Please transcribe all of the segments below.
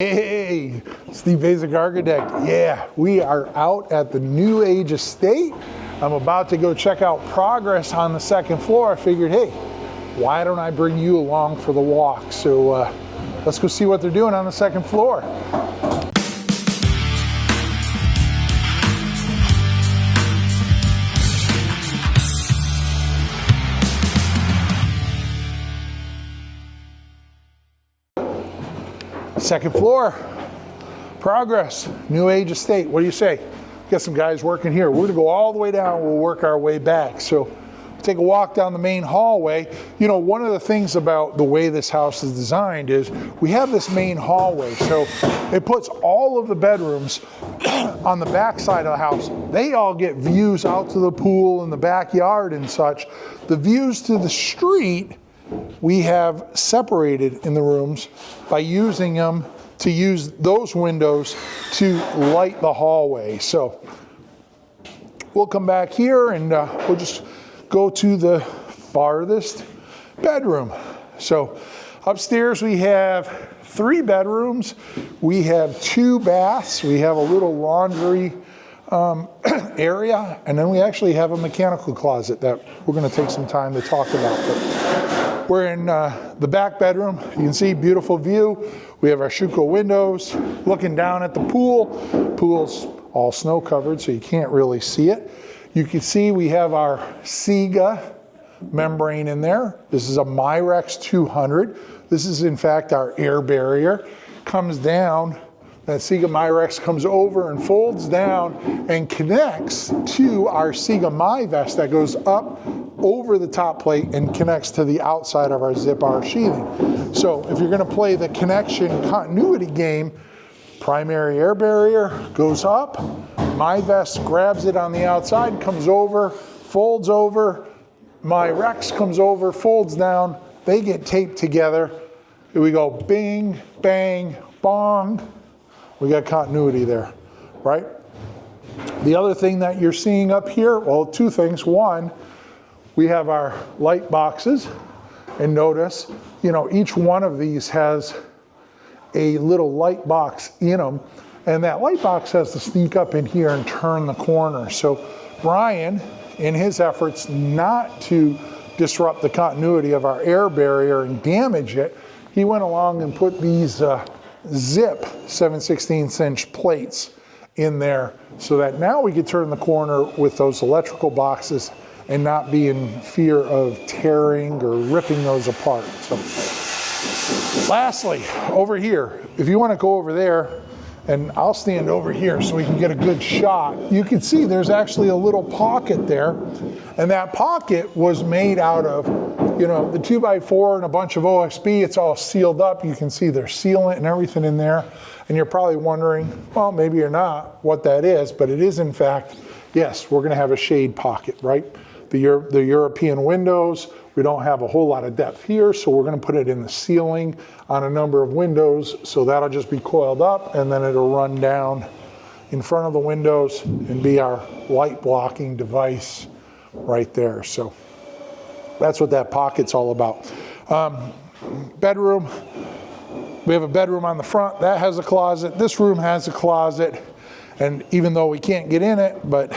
Hey, Steve Basic Architect. Yeah, we are out at the New Age Estate. I'm about to go check out progress on the second floor. I figured, hey, why don't I bring you along for the walk? So let's go see what they're doing on the second floor. Second floor, progress, New Age Estate. What do you say? Got some guys working here. We're gonna go all the way down, we'll work our way back. So take a walk down the main hallway. You know, one of the things about the way this house is designed is we have this main hallway. So it puts all of the bedrooms on the back side of the house. They all get views out to the pool and the backyard and such. The views to the street, we have separated in the rooms by using them to use those windows to light the hallway. So we'll come back here and we'll just go to the farthest bedroom. So upstairs we have 3 bedrooms. We have 2 baths. We have a little laundry area, and then we actually have a mechanical closet that we're going to take some time to talk about. But we're in the back bedroom. You can see beautiful view. We have our Schuco windows looking down at the pool. Pool's all snow covered, so you can't really see it. You can see we have our Sega membrane in there. This is a Myrex 200. This is in fact our air barrier. Comes down, that Sega Myrex comes over and folds down and connects to our Sega MyVest that goes up over the top plate and connects to the outside of our Zip-R sheathing. So if you're gonna play the connection continuity game, primary air barrier goes up, MyVest grabs it on the outside, comes over, folds over, Myrex comes over, folds down, they get taped together. Here we go, bing, bang, bong. We got continuity there, right? The other thing that you're seeing up here, well, 2 things. One, we have our light boxes, and notice, you know, each one of these has a little light box in them, and that light box has to sneak up in here and turn the corner. So Brian, in his efforts not to disrupt the continuity of our air barrier and damage it, he went along and put these Zip 7/16" plates in there so that now we could turn the corner with those electrical boxes and not be in fear of tearing or ripping those apart. So lastly, over here, if you want to go over there, and I'll stand over here so we can get a good shot, you can see there's actually a little pocket there, and that pocket was made out of, you know, the 2x4 and a bunch of OSB. It's all sealed up. You can see there's sealant and everything in there, and you're probably wondering, well, maybe you're not, what that is, but it is in fact, yes, we're gonna have a shade pocket, right? The European windows, we don't have a whole lot of depth here, so we're gonna put it in the ceiling on a number of windows, so that'll just be coiled up and then it'll run down in front of the windows and be our light blocking device right there. So that's what that pocket's all about. Bedroom, we have a bedroom on the front, that has a closet, this room has a closet, and even though we can't get in it, but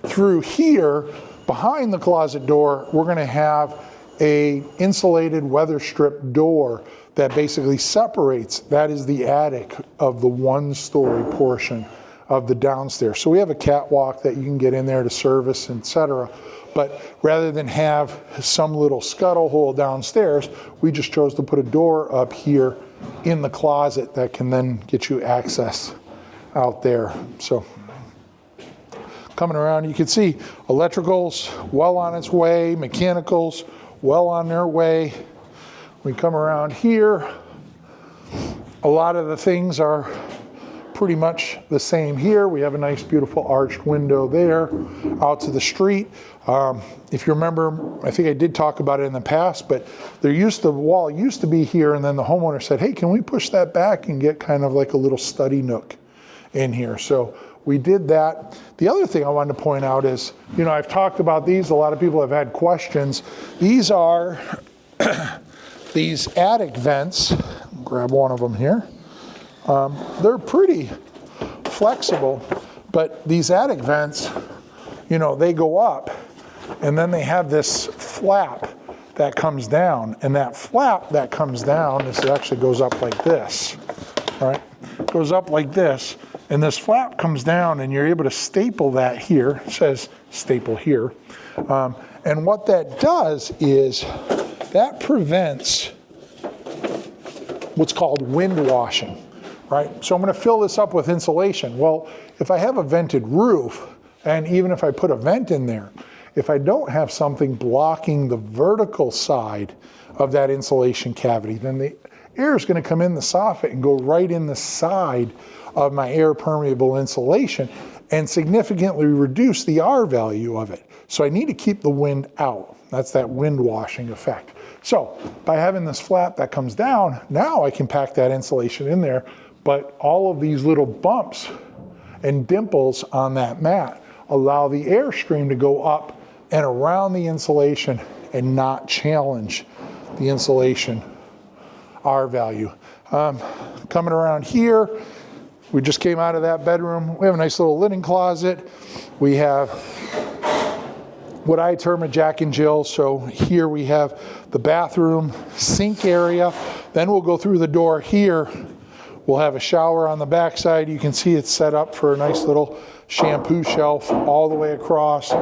through here, behind the closet door, we're gonna have a insulated weather strip door that basically separates, that is the attic of the 1-story portion of the downstairs. So we have a catwalk that you can get in there to service, etc. But rather than have some little scuttle hole downstairs, we just chose to put a door up here in the closet that can then get you access out there. So coming around, you can see electricals well on its way, mechanicals well on their way. We come around here, a lot of the things are pretty much the same here. We have a nice beautiful arched window there out to the street. If you remember, I think I did talk about it in the past, but the wall used to be here, and then the homeowner said, hey, can we push that back and get kind of like a little study nook in here? So we did that. The other thing I wanted to point out is, you know, I've talked about these, a lot of people have had questions. These are these attic vents. Grab one of them here. they're pretty flexible, but these attic vents, you know, they go up and then they have this flap that comes down, and that flap that comes down, this actually goes up like this, all right? Goes up like this, and this flap comes down and you're able to staple that here. It says staple here. And what that does is that prevents what's called wind washing, right? So I'm going to fill this up with insulation. Well, if I have a vented roof, and even if I put a vent in there, if I don't have something blocking the vertical side of that insulation cavity, then the air is going to come in the soffit and go right in the side of my air permeable insulation and significantly reduce the R value of it. So I need to keep the wind out. That's that wind washing effect. So by having this flap that comes down, now I can pack that insulation in there, but all of these little bumps and dimples on that mat allow the airstream to go up and around the insulation and not challenge the insulation R value. Coming around here, we just came out of that bedroom. We have a nice little linen closet. We have what I term a Jack and Jill. So here we have the bathroom, sink area. Then we'll go through the door here. We'll have a shower on the back side. You can see it's set up for a nice little shampoo shelf all the way across.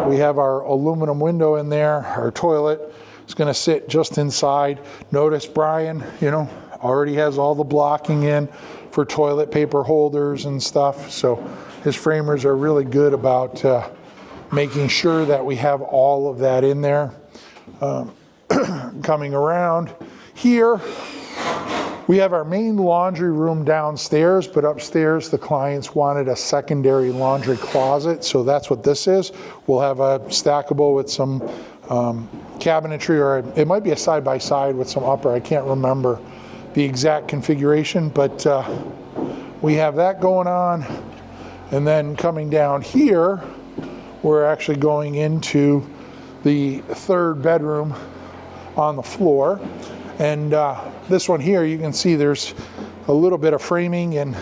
We have our aluminum window in there. Our toilet is going to sit just inside. Notice Brian, you know, already has all the blocking in for toilet paper holders and stuff. So his framers are really good about making sure that we have all of that in there. Coming around here, we have our main laundry room downstairs, but upstairs the clients wanted a secondary laundry closet, so that's what this is. We'll have a stackable with some cabinetry, or it might be a side-by-side with some upper. I can't remember the exact configuration, but we have that going on. And then coming down here, we're actually going into the third bedroom on the floor. And this one here, you can see there's a little bit of framing, and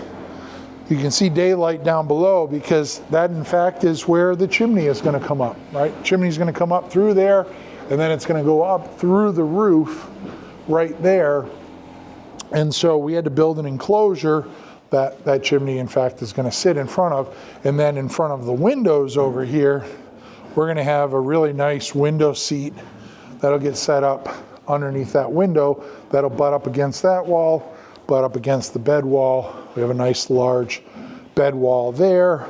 you can see daylight down below, because that in fact is where the chimney is going to come up, right? Chimney's going to come up through there, and then it's going to go up through the roof right there. And so we had to build an enclosure that chimney in fact is going to sit in front of. And then in front of the windows over here, we're going to have a really nice window seat that'll get set up underneath that window. That'll butt up against that wall, butt up against the bed wall. We have a nice large bed wall there.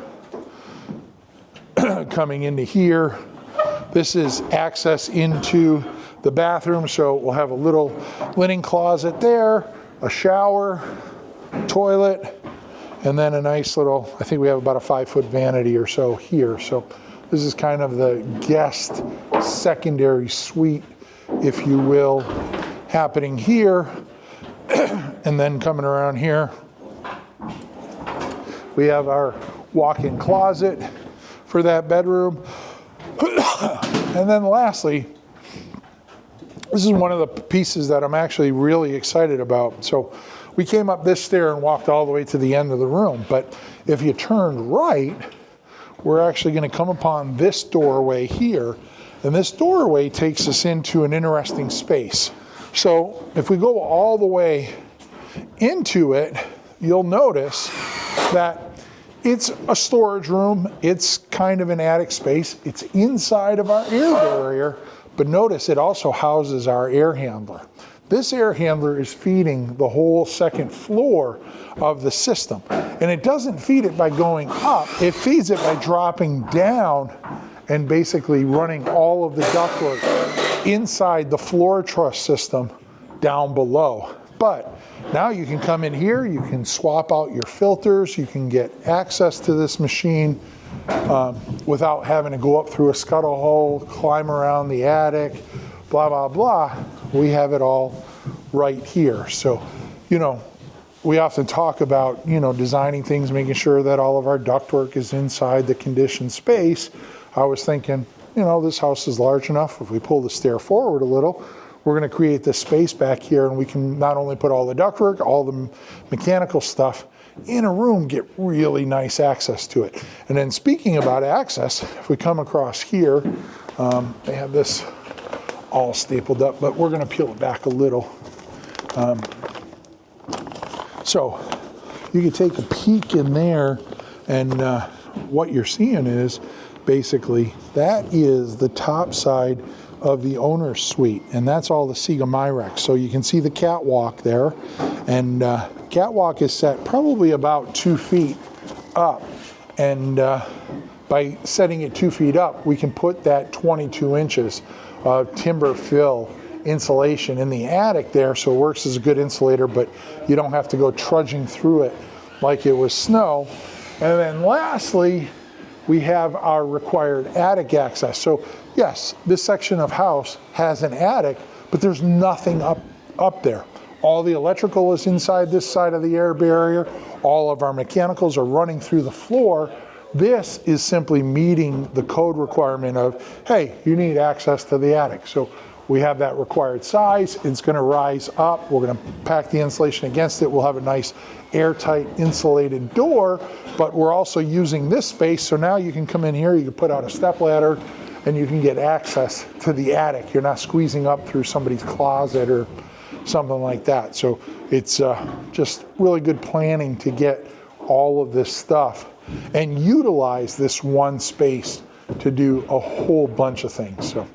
Coming into here, this is access into the bathroom. So we'll have a little linen closet there, a shower, toilet, and then a nice little, I think we have about a 5-foot vanity or so here. So this is kind of the guest secondary suite, if you will, happening here. And then coming around here, we have our walk-in closet for that bedroom. And then lastly, this is one of the pieces that I'm actually really excited about. So we came up this stair and walked all the way to the end of the room, but if you turned right, we're actually going to come upon this doorway here, and this doorway takes us into an interesting space. So if we go all the way into it, you'll notice that it's a storage room. It's kind of an attic space. It's inside of our air barrier, but notice it also houses our air handler. This air handler is feeding the whole second floor of the system. And it doesn't feed it by going up, it feeds it by dropping down and basically running all of the ductwork inside the floor truss system down below. But now you can come in here, you can swap out your filters, you can get access to this machine without having to go up through a scuttle hole, climb around the attic, blah, blah, blah. We have it all right here. So, you know, we often talk about, you know, designing things, making sure that all of our ductwork is inside the conditioned space. I was thinking, you know, this house is large enough. If we pull the stair forward a little, we're going to create this space back here, and we can not only put all the ductwork, all the mechanical stuff in a room, get really nice access to it. And then speaking about access, if we come across here, they have this all stapled up, but we're going to peel it back a little. So you can take a peek in there, and what you're seeing is basically that is the top side of the owner's suite, and that's all the Sega Myrex. So you can see the catwalk there, and catwalk is set probably about 2 feet up, and by setting it 2 feet up, we can put that 22 inches of timber fill insulation in the attic there, so it works as a good insulator, but you don't have to go trudging through it like it was snow. And then lastly, we have our required attic access. So yes, this section of house has an attic, but there's nothing up there. All the electrical is inside this side of the air barrier. All of our mechanicals are running through the floor. This is simply meeting the code requirement of, hey, you need access to the attic. So we have that required size. It's going to rise up. We're going to pack the insulation against it. We'll have a nice airtight insulated door, but we're also using this space. So now you can come in here, you can put out a step ladder, and you can get access to the attic. You're not squeezing up through somebody's closet or something like that. So it's just really good planning to get all of this stuff and utilize this one space to do a whole bunch of things. So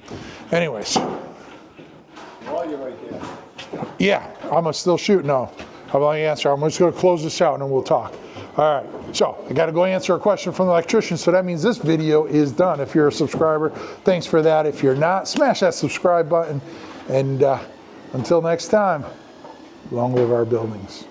anyways. While you're right there. Yeah, I'm still shooting now. How about I answer? I'm just going to close this out and then we'll talk. All right, so I got to go answer a question from the electrician, so that means this video is done. If you're a subscriber, thanks for that. If you're not, smash that subscribe button. And until next time, long live our buildings.